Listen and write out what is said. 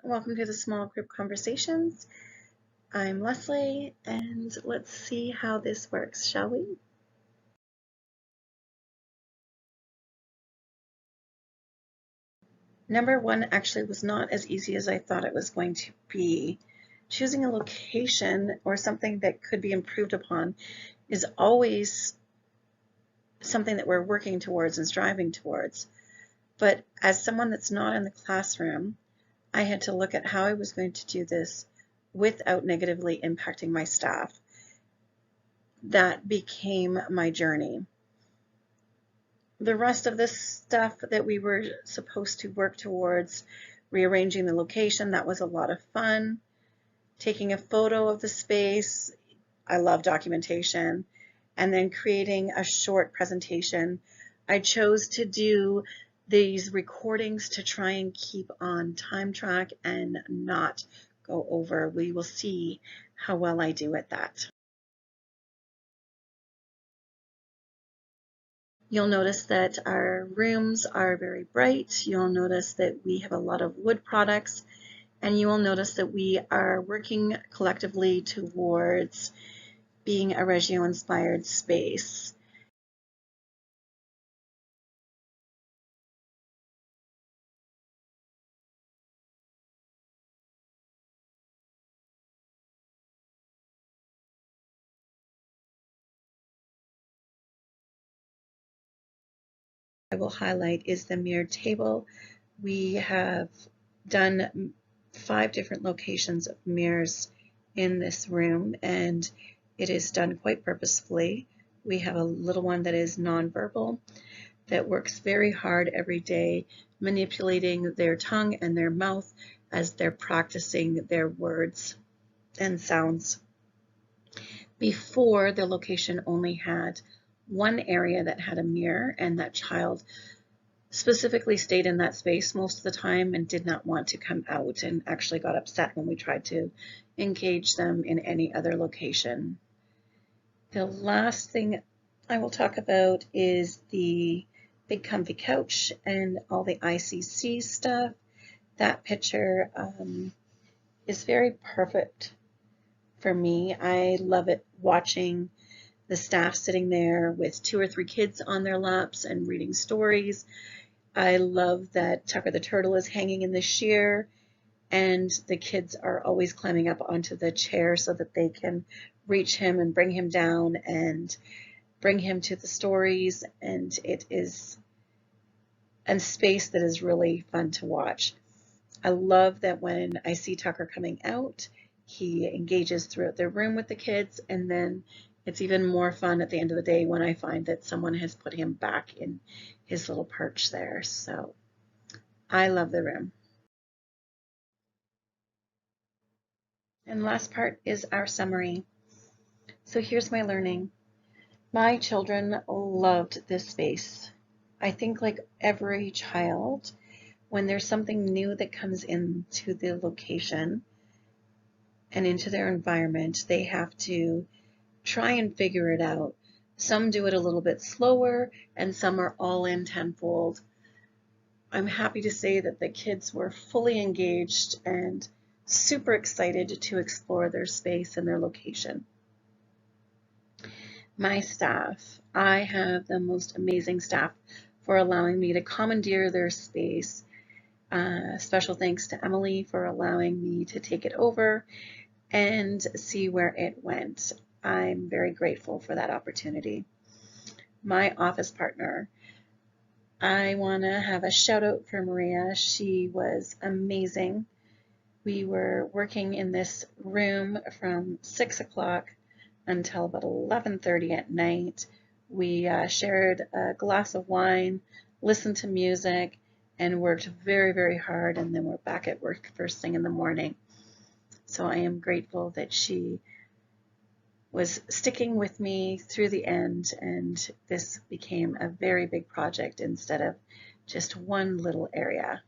Welcome to the Small Group Conversations. I'm Lesley, and let's see how this works, shall we? Number one actually was not as easy as I thought it was going to be. Choosing a location or something that could be improved upon is always something that we're working towards and striving towards. But as someone that's not in the classroom, I had to look at how I was going to do this without negatively impacting my staff. That became my journey. The rest of this stuff that we were supposed to work towards, rearranging the location, that was a lot of fun. Taking a photo of the space, I love documentation, and then creating a short presentation. I chose to do these recordings to try and keep on time track and not go over. We will see how well I do at that. You'll notice that our rooms are very bright. You'll notice that we have a lot of wood products, and you will notice that we are working collectively towards being a Reggio-inspired space. I will highlight is the mirrored table. We have done 5 different locations of mirrors in this room, and it is done quite purposefully. We have a little one that is nonverbal, that works very hard every day, manipulating their tongue and their mouth as they're practicing their words and sounds. Before, the location only had one area that had a mirror, and that child specifically stayed in that space most of the time and did not want to come out, and actually got upset when we tried to engage them in any other location. The last thing I will talk about is the big comfy couch and all the ICC stuff. That picture is very perfect for me. I love it watching the staff sitting there with 2 or 3 kids on their laps and reading stories. I love that Tucker the turtle is hanging in the shear, and the kids are always climbing up onto the chair so that they can reach him and bring him down and bring him to the stories, and it is a space that is really fun to watch. I love that when I see Tucker coming out, he engages throughout the room with the kids, and then it's even more fun at the end of the day when I find that someone has put him back in his little perch there. So I love the room. And the last part is our summary. So here's my learning. My children loved this space. I think, like every child, when there's something new that comes into the location and into their environment, they have to try and figure it out. Some do it a little bit slower, and some are all in tenfold. I'm happy to say that the kids were fully engaged and super excited to explore their space and their location. My staff, I have the most amazing staff for allowing me to commandeer their space. Special thanks to Emily for allowing me to take it over and see where it went. I'm very grateful for that opportunity. My office partner, I want to have a shout out for Maria. She was amazing. We were working in this room from 6 o'clock until about 11:30 at night. We shared a glass of wine, listened to music, and worked very, very hard, and then we're back at work first thing in the morning. So I am grateful that she was sticking with me through the end, and this became a very big project instead of just one little area.